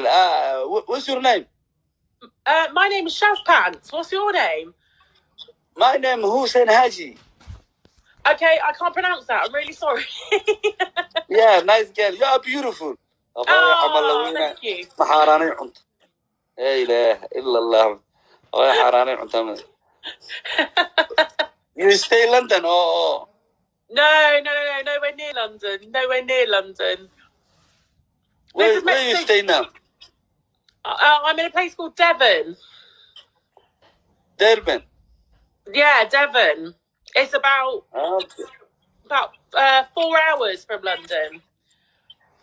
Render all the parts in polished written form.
What's your name? My name is Shaz Pants. What's your name? My name is Hussein Haji. Okay, I can't pronounce that. I'm really sorry. Yeah, nice girl. You are beautiful. Oh, thank you. You stay in London or? No, nowhere near London. Nowhere near London. Where you stay now? I'm in a place called Devon. Durban. Yeah, Devon. It's about 4 hours from London.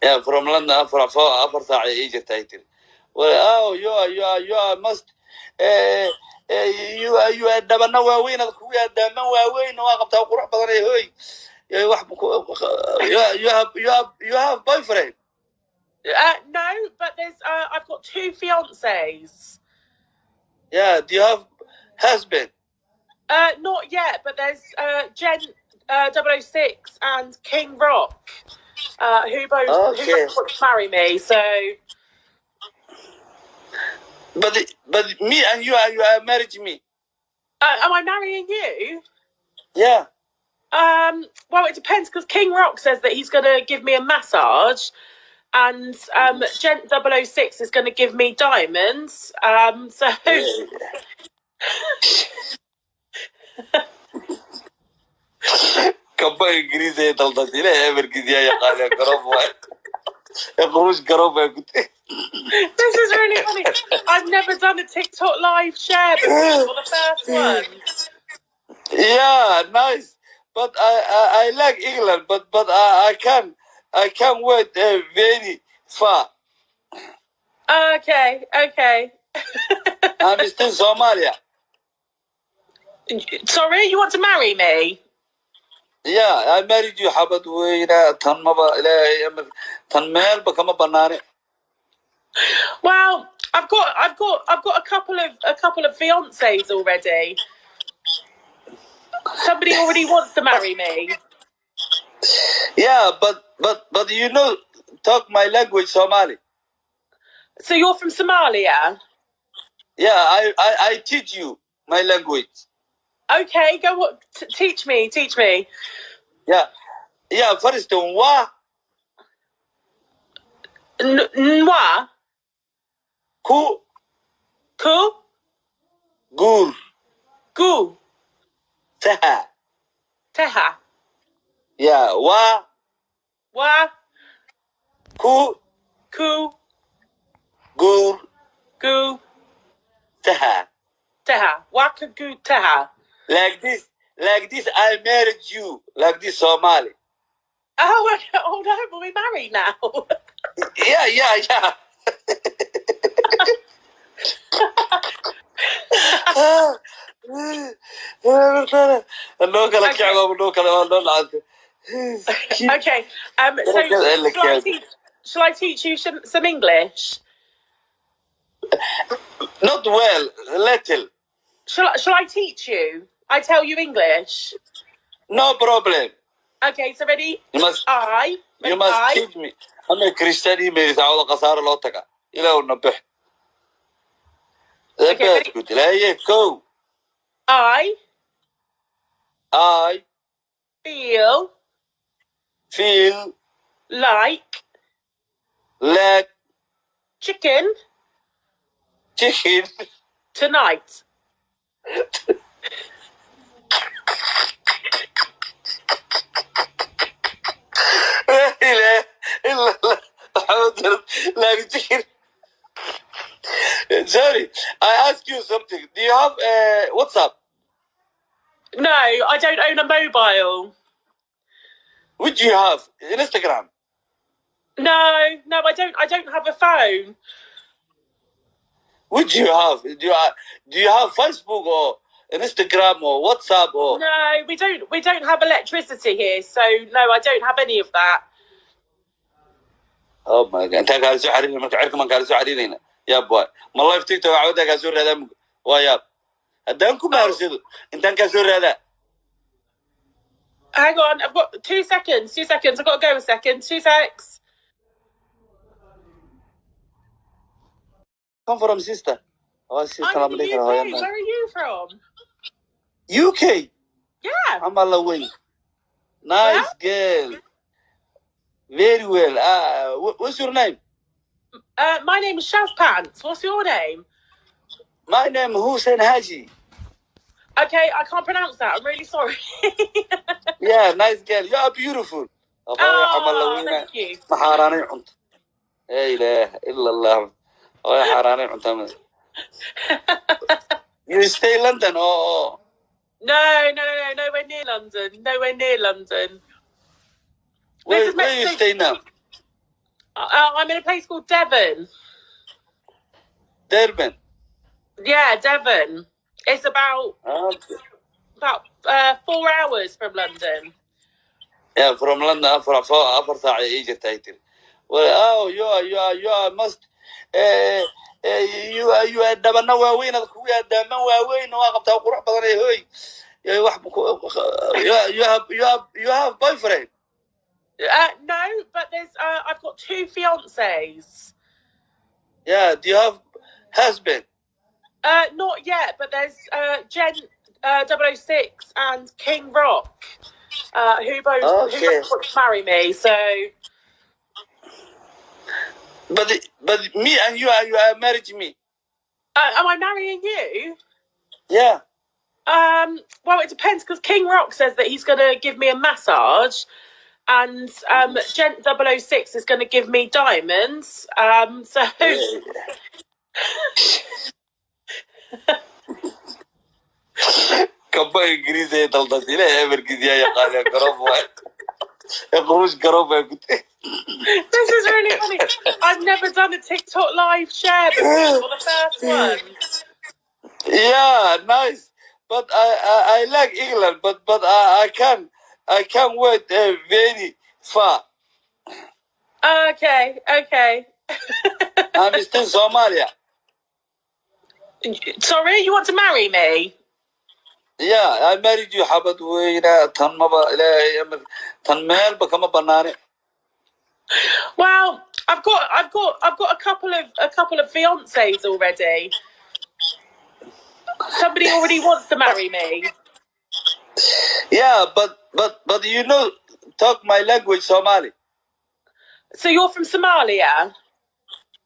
Yeah, from London for 4 ساعة Egypt title. Well, you must you are dabana waaweyn ad ku yaadama waaweyn waa qabtaa qurux badan hoy. You have boyfriend? No, but there's I've got 2 fiancés. Yeah, do you have husband? Not yet, but there's Jen 006 and King Rock, who both want to marry me. So, but me and you are married to me. am I marrying you? Yeah. Well, it depends because King Rock says that he's going to give me a massage, and Gent 006 is going to give me diamonds. So. كبا إنجليزي دلدتي لا أمريكي يا قال قرب واحد يخرج قرب يا قلت. This is really funny. I've never done a TikTok live share before. For the first one. Yeah, nice. But I like England, but I can't wait very far. Okay. I'm still Somalia. Sorry, you want to marry me? Yeah, I married you. حبت وينا تنمبا إلى تنميل بكم بناني. Well, I've got a couple of fiancés already. Somebody already wants to marry me. Yeah, but you know, talk my language, Somali. So you're from Somalia? Yeah, I teach you my language. Okay, go on. Teach me. Yeah. First wa. Nwa. Ku. Gur. Gu. Teha. Yeah, wa. Ku. Gur. Gu. Teha. Waka gu teha. Like this, I married you. Like this, Somali. Oh no, but we're married now. Yeah. Okay. So shall I teach you some English? Not well, little. Shall I teach you? I tell you English. No problem. Okay, so ready? You must teach me. I'm a Christian. Okay, ready? Go. I feel like chicken tonight. Like chicken. Sorry, I ask you something. Do you have WhatsApp? No, I don't own a mobile. Which you have? Instagram? No, I don't have a phone. Which you have? Do you have Facebook or Instagram or WhatsApp or? No, we don't have electricity here, so no, I don't have any of that. Oh my God! أنت قاعد تسوي حريري ما تعرف من قاعد تسوي حريري هنا يا بوي ما الله يفتيك تو عودة قاعد تسوي هذا ويا هدانكم ما أرسلوا أنت قاعد تسوي هذا. Hang on, I've got 2 seconds. 2 seconds. I've got to go a second. 2 secs. come from, sister? Oh, sister, I'm I'm in the making UK. a Where are you from? UK. Yeah. I'm a Lawin. Nice girl. Very well. What's your name? My name is Shaz Pants. What's your name? My name Hussein Haji. Okay, I can't pronounce that. I'm really sorry. Yeah, nice girl. You are beautiful. Oh, thank you. لا إله إلا الله. You stay in London? Oh. No, nowhere near London. Nowhere near London. Where you stay now? I'm in a place called Devon. Durban. Yeah, Devon. It's about 4 hours from London. Yeah, from London for ساعة يجي تايتل. Well, you are must you are دبنا واوين الكوية دبنا واوين واقف تقرأ بدنا هوي. You have boyfriend. No, but I've got 2 fiancés. Yeah, do you have husband? Not yet, but there's Gent 006 and King Rock, who both want to marry me. So, but me and you are married to me. am I marrying you? Yeah. Well, it depends because King Rock says that he's going to give me a massage, and Gent 006 is going to give me diamonds. So. كبا إنجليزي تلتصي لا أمريكي يا قال قرب يخرج قرب. This is really funny. I've never done a TikTok live share before. For the first one. Yeah, nice. But I like England, but I can't wait very far. Okay. I'm still Somalia. Sorry, you want to marry me? Yeah, I married you. حبت وينا تنمبا إلى تنمال بكم بناني. Well, I've got a couple of fiancés already. Somebody already wants to marry me. Yeah, but you know, talk my language, Somali. So you're from Somalia?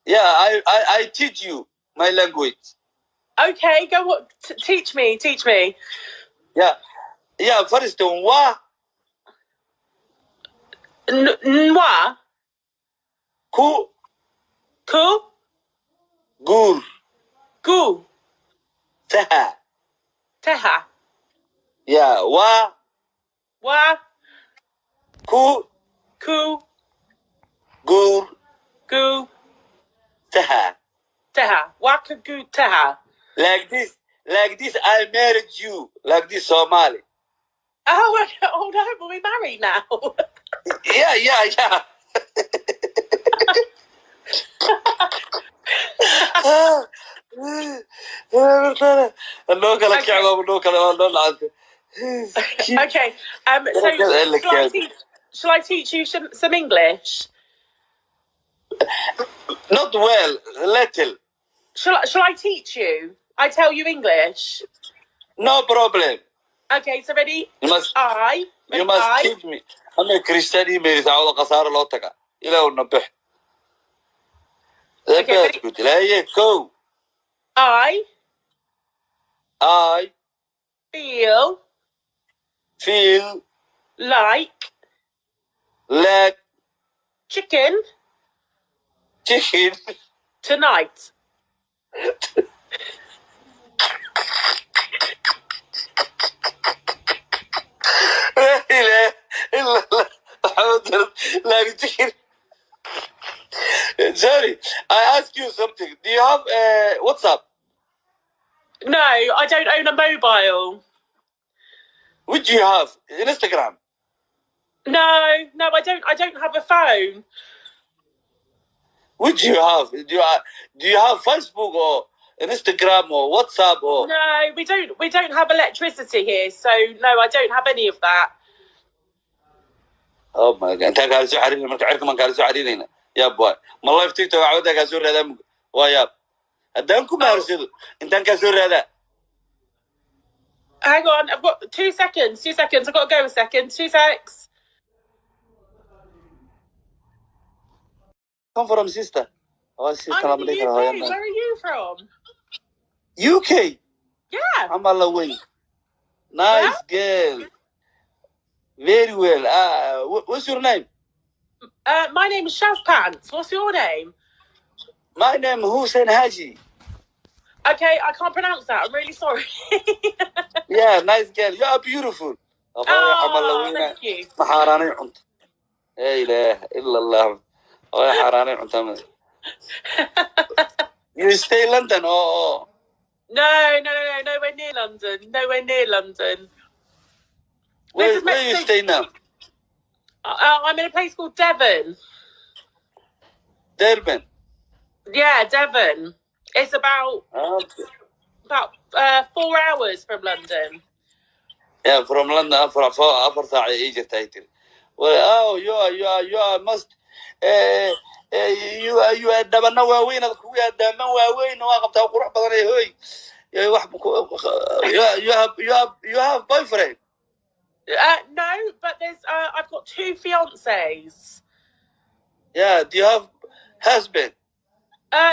Yeah, I teach you my language. Okay, go on. Teach me. Yeah. First wa. Nwa. Ku. Gur. Gu. Teha. Teha. Yeah, wa. Ku. Gur. Gu. Teha. Wakagu teha. Like this, I married you. Like this, Somali. Oh no, but we're married now. Yeah. Okay. So shall I teach you some English? Not well, little. Shall I teach you? I tell you English. No problem. Okay, so ready? You must I. teach me. I'm a Christian. Email تعود قصار لوتك إلى ونبح. Okay, قلت لا go. I feel like chicken tonight. لا إله إلا الله. like chicken. Sorry, I ask you something. Do you have WhatsApp? No, I don't own a mobile. What do you have? Instagram? No, I don't have a phone. What do you have? Do you have Facebook or Instagram or WhatsApp or? No, we don't have electricity here, so no, I don't have any of that. Oh my god! أنت قاعد تسوي حريري ما تعرف من قاعد تسوي حريري هنا يا بوي. ما الله يفتيك تو عودك أزور هذا ويا. haddaan ku maarsado intaan kaa soo raadaa. Hang on, I've got 2 seconds. 2 seconds. I've got to go a second. 2 secs. Come from sister. Oh, sister, I'm in the UK. Where are you from? UK. Yeah. I'm all away. Nice girl. Very well. What's your name? My name is Shaz Pants. What's your name? My name is Hussein Haji. Okay, I can't pronounce that. I'm really sorry. Yeah, nice girl. You are beautiful. Oh, thank you. محاراني عنت. لا إله إلا الله. Oh, حاراني عنت. You stay in London? Oh. No, nowhere near London. Nowhere near London. Where you stay now? I'm in a place called Devon. Durban. Yeah, Devon. It's about 4 hours from London. Yeah, from London. أفر ساعة إيجي تايتل. Well, you are must. You are دبنا وين الكوية دبنا وين وقبتها وقروح بدري هوي. You have boyfriend. No, but there's I've got 2 fiancés. Yeah, do you have husband?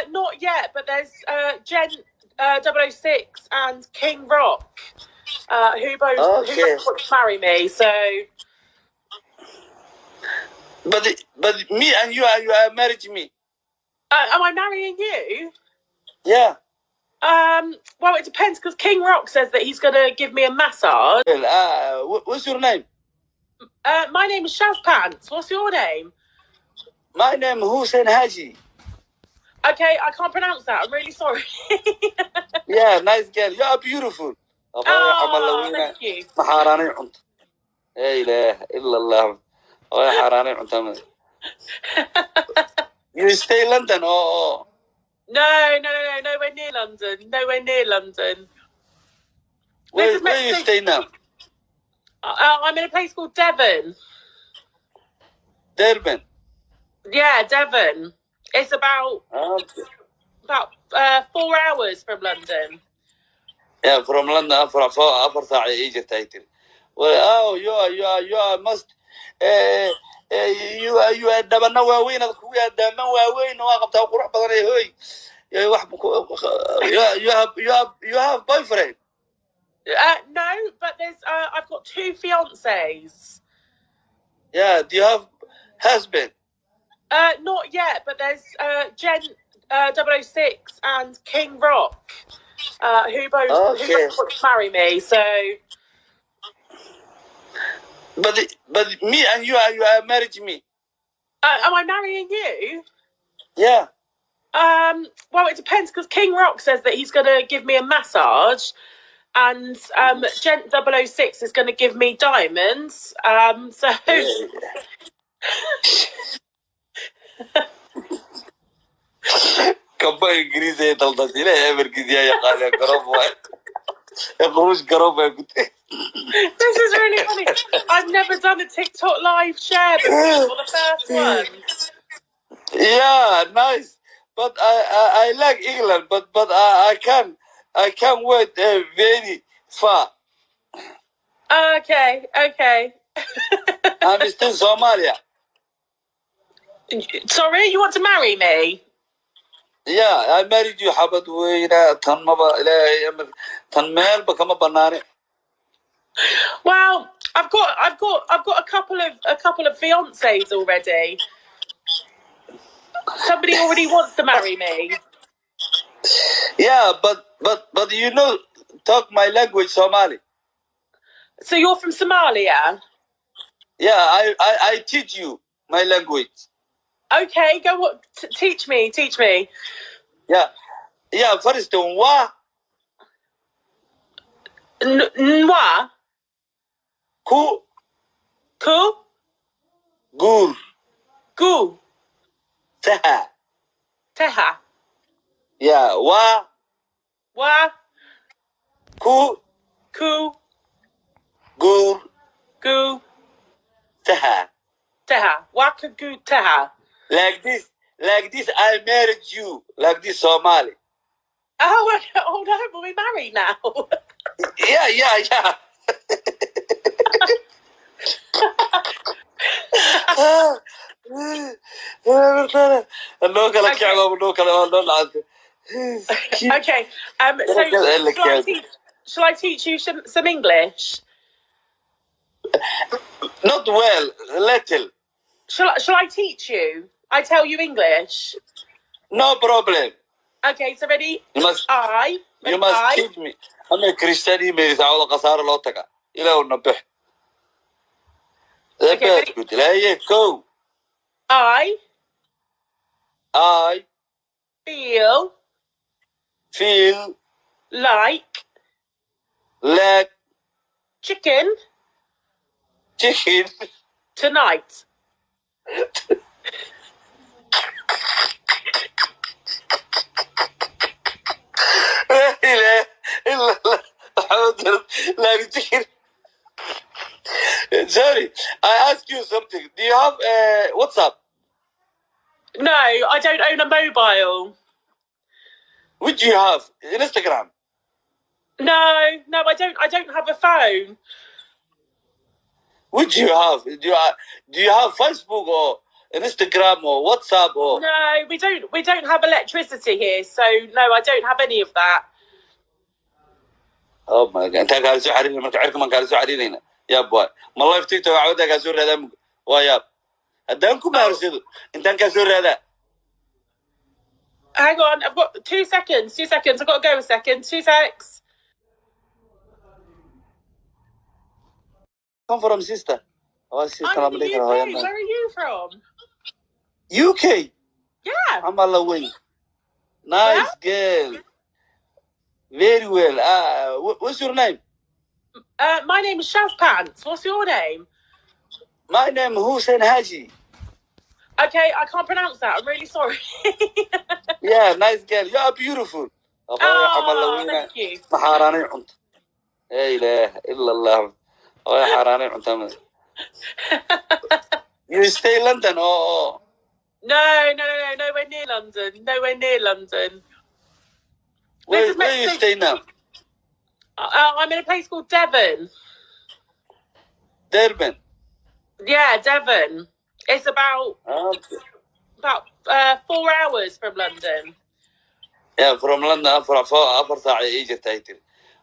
Not yet, but there's Jen 006 and King Rock, who both want to marry me. So, but me and you are married to me. am I marrying you? Yeah. Well, it depends because King Rock says that he's going to give me a massage. What's your name? My name is Shaz Pants. What's your name? My name is Hussein Haji. Okay, I can't pronounce that. I'm really sorry. Yeah, nice girl. You are beautiful. Oh, thank you. محاراني عنت. لا إله إلا الله. Oh, حاراني عنت. You stay in London? Oh. No, nowhere near London. Nowhere near London. Where you stay now? I'm in a place called Devon. Durban. Yeah, Devon. It's about 4 hours from London. Yeah, from London. أفر ساعة إيجي تايتل. Well, you are must. You are دبنا وين الكوية دبنا وين وقبتها وقروح بدري هوي. You have boyfriend. No, but there's I've got 2 fiancés. Yeah, do you have husband? Not yet, but there's Jen 006 and King Rock, who both want to marry me. So, but me and you are married to me. am I marrying you? Yeah. Well, it depends because King Rock says that he's going to give me a massage, and Gent 006 is going to give me diamonds. So. كبا إنجليزي تلتصي لا أمريكي يا قال كروب يخرج كروب يا كنت. This is really funny. I've never done a TikTok live share before. You're the first one. Yeah, nice. But I like England, but I can't wait very far. Okay. I'm still Somalia. Sorry, you want to marry me? Yeah, I married you. حبت وينا تنمبا إلى تنميل بكم بناني. Well, I've got a couple of fiancés already. Somebody already wants to marry me. Yeah, but you know, talk my language, Somali. So you're from Somalia? Yeah, I teach you my language. Okay, go. Teach me. Yeah. First, wa. Nwa. Ku. Gur. Gu. Teha. Yeah, wa. Ku. Gur. Gu. Teha. Wakagu teha. Like this, I married you. Like this, Somali. Oh, oh no, but we're married now. Yeah. Look at the Okay. So shall I teach you some English? Not well, little. Shall I teach you? I tell you English. No problem. Okay, so ready? You must I. teach me. I'm a Christian. You تعود قصار لوتك. إلى ونبه. Okay, ready? قلت لا go. I feel like chicken tonight. لا إله إلا الله. like chicken. Sorry, I ask you something. Do you have WhatsApp? No, I don't own a mobile. Which you have? Instagram? No, I don't have a phone. Which you have? Do you have Facebook or Instagram or WhatsApp or? No, we don't have electricity here, so no, I don't have any of that. Oh my god, أنت قاعد تسوي حرينا ما تعرف من قاعد تسوي حرينا يا بوي ما الله يفتيك تو عودة قاعد تسوي هذا ويا هدانكم ما أرسلوا أنت قاعد تسوي هذا. Hang on, I've got 2 seconds. I've got to go a second. 2 secs. Come from sister. Oh, sister, I'm in the UK. Where are you from? UK. Yeah. I'm Malawi. Nice girl. Very well. What's your name? My name is Shaz Pants. What's your name? My name is Hussein Haji. Okay, I can't pronounce that. I'm really sorry. Yeah, nice girl. You are beautiful. Oh, thank you. محاراني عنت. لا إله إلا الله. حاراني عنت. You stay in London or? No, nowhere near London. Where you stay now? I'm in a place called Devon. Durban. Yeah, Devon. It's about 4 hours from London. Yeah, from London أفر ساعة يجي تايتل.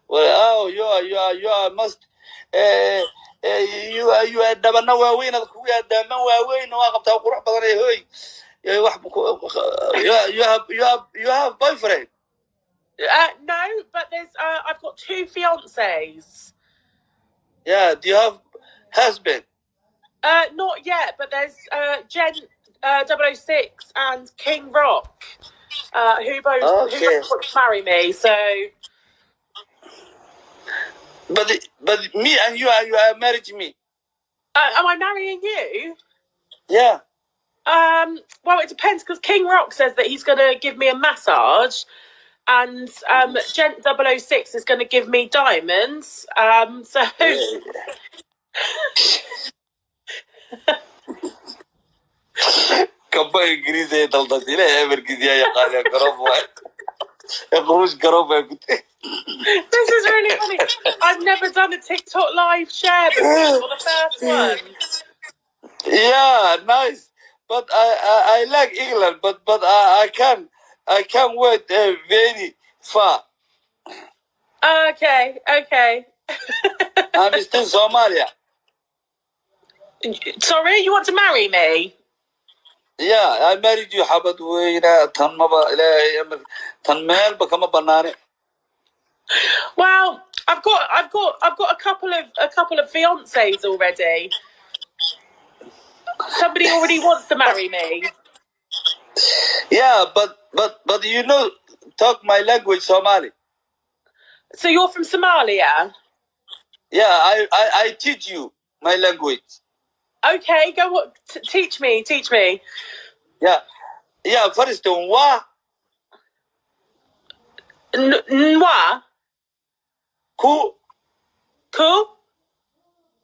Well, you are must. You are دبنا وين الكوية دبنا وين واقف تقول روح بدنا هوي. You have boyfriend. No, but I've got 2 fiancés. Yeah, do you have husband? Not yet, but there's Gent 006 and King Rock, who both want to marry me. So, but me and you are married to me. am I marrying you? Yeah. Well, it depends because King Rock says that he's going to give me a massage, and Gent 006 is going to give me diamonds. So. كبا إنجليزي دلدتي لا مركزية يا قال يا قرب يا قروش قرب يا قلت. This is really funny. I've never done a TikTok live share before. You're the first one. Yeah, nice. But I like England, but I can't wait very far. Okay. I'm still Somalia. Sorry, you want to marry me? Yeah, I married you. حبت وينا تنمبا إلى تنمال بكم بناني. Well, I've got a couple of fiancés already. Somebody already wants to marry me. Yeah, but you know, talk my language, Somali. So you're from Somalia? Yeah, I teach you my language. Okay, go on. Teach me. Yeah. First one, wa. Nwa. Ku.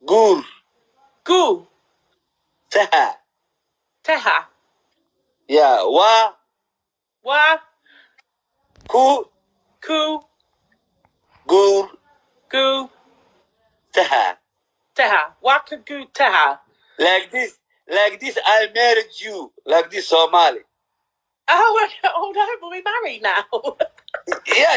Gur. Gu. Teha. Yeah, wa. Wa. Ku. Ku. Gur. Gu. Taha. Teha. Wakagu teha. Like this, I married you. Like this, Somali. Oh no, but we're married now. Yeah.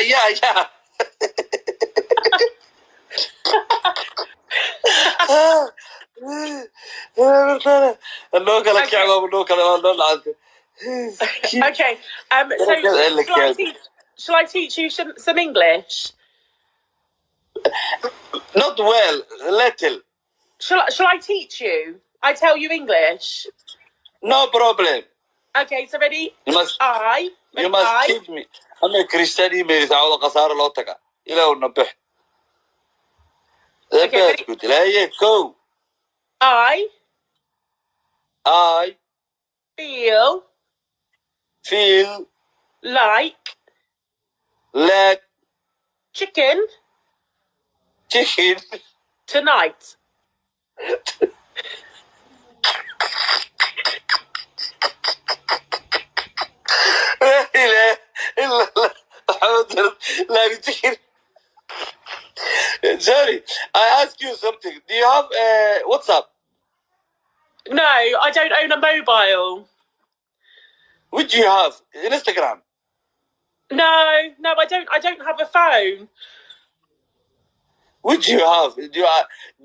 Okay. So shall I teach you some English? Not well, little. Shall I teach you? I tell you English. No problem. Okay, so ready? You must I. teach me. I'm a Christian email. تعود قصار لوتك إلى ونبح. Okay, قلت لا go. I feel like chicken tonight. Like chicken. Sorry, I ask you something. Do you have WhatsApp? No, I don't own a mobile. What do you have? Instagram? No, I don't have a phone. What do you have? Do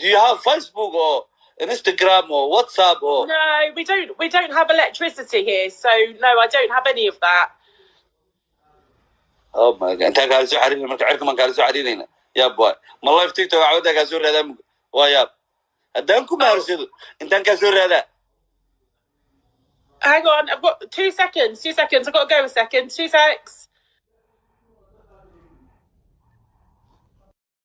you have Facebook or Instagram or WhatsApp or? No, we don't have electricity here, so no, I don't have any of that. Oh my god! أنت قاعد تسوي حرينا ما تعرف من قاعد تسوي حرينا يا بوي ما الله يفتيك تو عودة قاعد تسوي هذا ويا أدانكم ما أرسل أنت قاعد تسوي هذا. Hang on, I've got 2 seconds. I've got to go a second. 2 secs.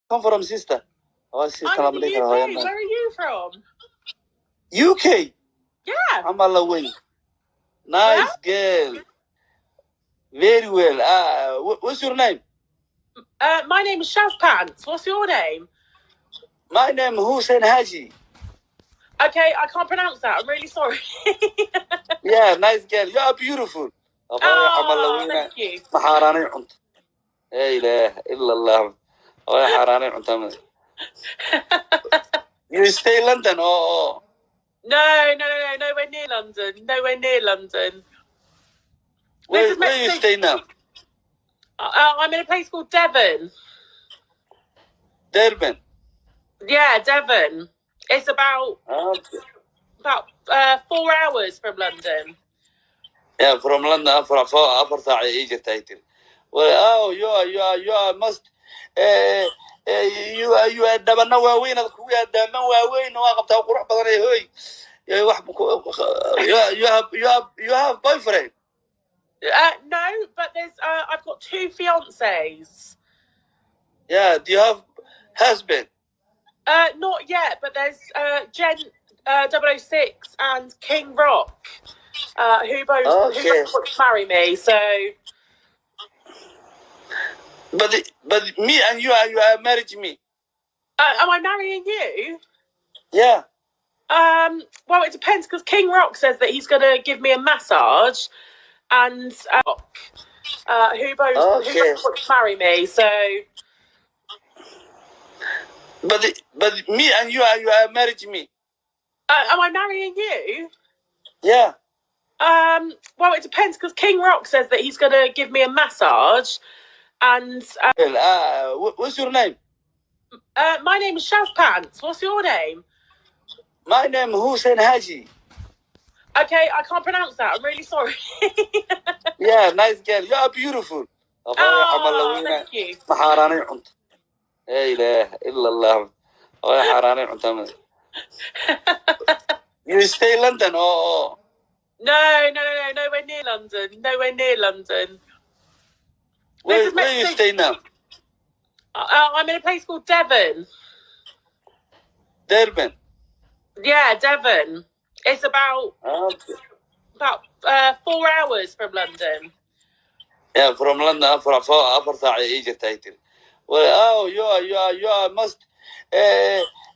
Come from sister. Oh, sister, I'm in the UK. Where are you from? UK. Yeah. I'm all away. Nice girl. Very well. What's your name? My name is Shaz Pants. What's your name? My name Hussein Haji. Okay, I can't pronounce that. I'm really sorry. Yeah, nice girl. You are beautiful. Oh, thank you. محاراني عنت. لا إله إلا الله. حاراني عنت. You stay in London or? No, nowhere near London. Nowhere near London. Where you stay now? I'm in a place called Devon. Durban. Yeah, Devon. It's about 4 hours from London. Yeah, from London for 4 ساعة يجي تايتل. Well, you must you دبنا واوين الكوية دبنا واوين واقف تقول بدري هوي يا واحد you have boyfriend. No, but there's I've got 2 fiancés. Yeah, do you have husband? Not yet, but there's Gent 006 and King Rock, who both want to marry me. So, but me and you are married to me. am I marrying you? Yeah. Well, it depends because King Rock says that he's going to give me a massage, and who both want to marry me. So, but me and you are married to me. am I marrying you? Yeah. Well, it depends because King Rock says that he's going to give me a massage, and what's your name? my name is Shaz Pants. What's your name? My name Hussein Haji. Okay, I can't pronounce that. I'm really sorry. Yeah, nice girl. You are beautiful. Oh, thank you. محاراني عنت. لا إله إلا الله. حاراني عنت. You stay in London or? No, nowhere near London. Nowhere near London. Where you stay now? I'm in a place called Devon. Durban. Yeah, Devon. It's about 4 hours from London. Yeah, from London for 4 ساعة يجي تايتل. Well, you must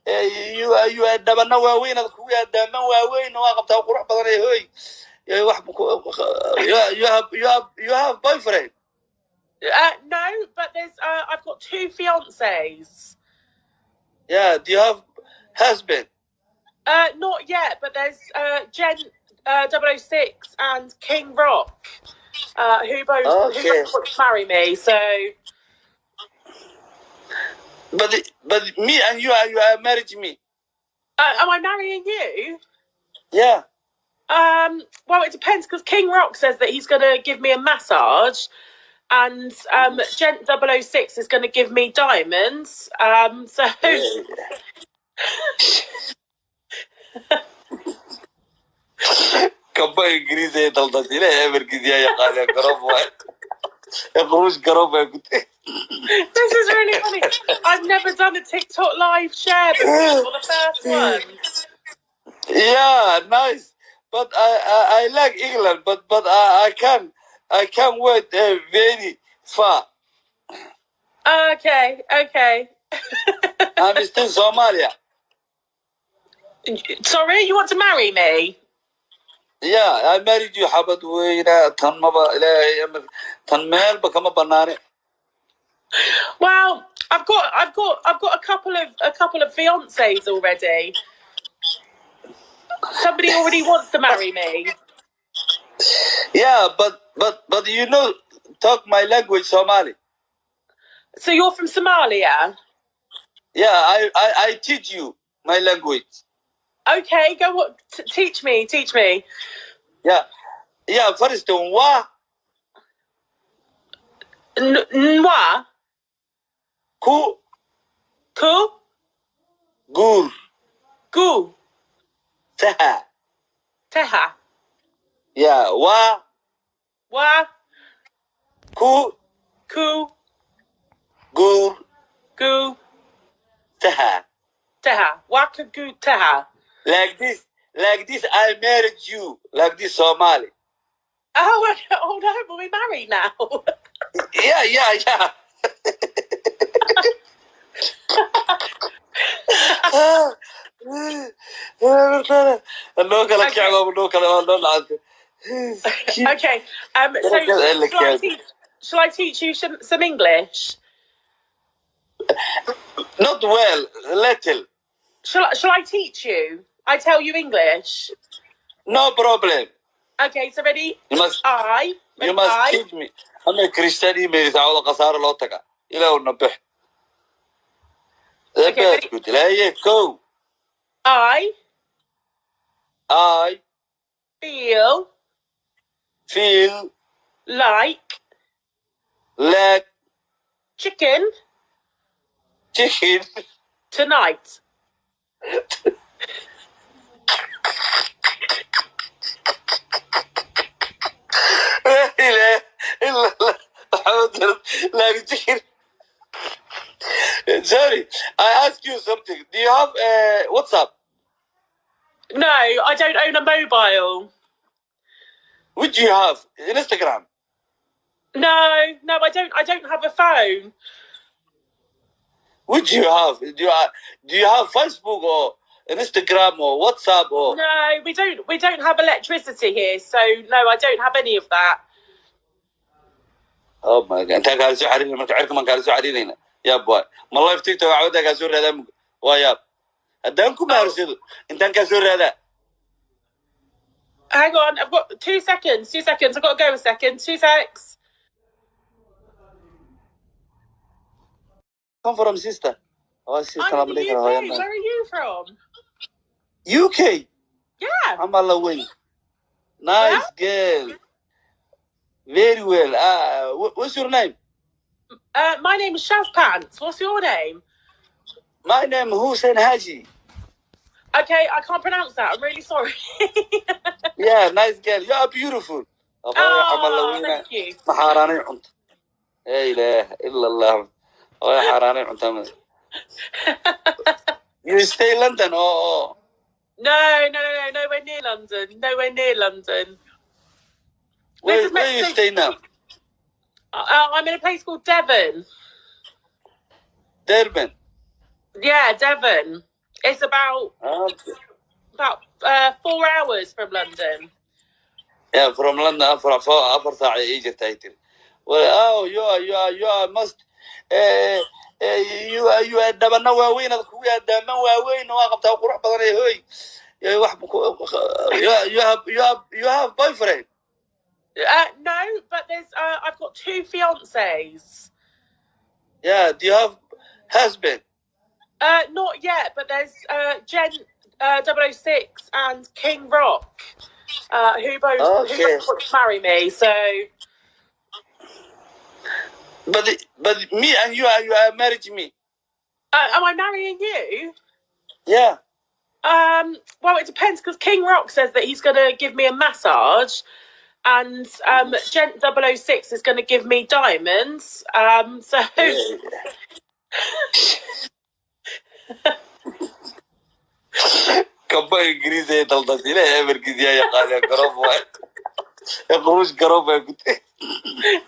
you دبنا واوين الكوية دبنا واوين واقف تقول بدري هوي يا واحد you have boyfriend. No, but I've got 2 fiancés. Yeah, do you have husband? Not yet, but there's Gent 006 and King Rock, who both want to marry me. So, but me and you are married to me. am I marrying you? Yeah. Well, it depends, because King Rock says that he's going to give me a massage, and Gent 006 is going to give me diamonds. So. كبا إنجليزي دلدتي لا أمريكي يا قال قرب واحد يخرج قرب قلت. This is really funny. I've never done a TikTok live share before. The first one. Yeah, nice. But I like England, but I can't wait very far. Okay. I'm still Somalia. Sorry, you want to marry me? Yeah, I married you. حبت وينا تنمبا إلى أمر تنمال بكم بنانه. Well, I've got a couple of fiancés already. Somebody already wants to marry me. Yeah, but you know, talk my language, Somali. So you're from Somalia? Yeah, I teach you my language. Okay, go on. Teach me. Yeah. First wa. Nwa. Ku. Gur. Gu. Teha. Teha. Yeah, wa. Ku. Gur. Gu. Teha. Waka gu teha. Like this, I married you. Like this, Somali. Oh no, but we're married now. Yeah. Okay. So shall I teach you some English? Not well, little. Shall I teach you? I tell you English. No problem. Okay, so ready? You must I. teach me. I'm a Christian. You تعود قصار الله تكا. إلى ونبح. Okay, ready? لا go. I feel like chicken tonight. like chicken. Sorry, I ask you something. Do you have WhatsApp? No, I don't own a mobile. What do you have? Instagram? No, I don't have a phone. What do you have? Do you have Facebook or Instagram or WhatsApp or? No, we don't have electricity here, so no, I don't have any of that. Oh my god! أنت قاعد تسوي حرينا ما تعرف من قاعد تسوي حرينا يا بوي ما الله يفتيك تو عودة قاعد تسوي هذا ويا أدانكم ما أرسل أنت قاعد تسوي هذا. Hang on, I've got 2 seconds. I've got to go a second. 2 secs. Come from sister. Oh, sister, I'm in the UK. Where are you from? UK. Yeah. I'm all away. Nice girl. Very well. What's your name? My name is Shaz Pants. What's your name? My name is Hussein Haji. Okay, I can't pronounce that. I'm really sorry. Yeah, nice girl. You are beautiful. Oh, thank you. محاراني عنت. لا إله إلا الله. حاراني عنت. You stay in London or? No, nowhere near London. Where you stay now? I'm in a place called Devon. Durban. Yeah, Devon. It's about 4 hours from London. Yeah, from London. أفر ساعة إجت تايتر. Well, you are must dhabana waaweyn ad kugu yaadaaman waaweyn waa qabtaa qurux badan hoy you have boyfriend? No, but there's I've got 2 fiancés. Yeah, do you have husband? Not yet, but there's Gent 006 and King Rock, who both want to marry me. So, but me and you are married to me. am I marrying you? Yeah. Well, it depends because King Rock says that he's going to give me a massage, and Gent 006 is going to give me diamonds. So. Kaba Ingiriis ee daldatile emerkiisiya yaqaana garob waay qurush garob ay gute.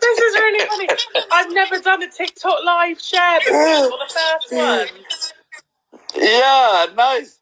This is really funny. I've never done a TikTok live share before. You're the first one. Yeah, nice.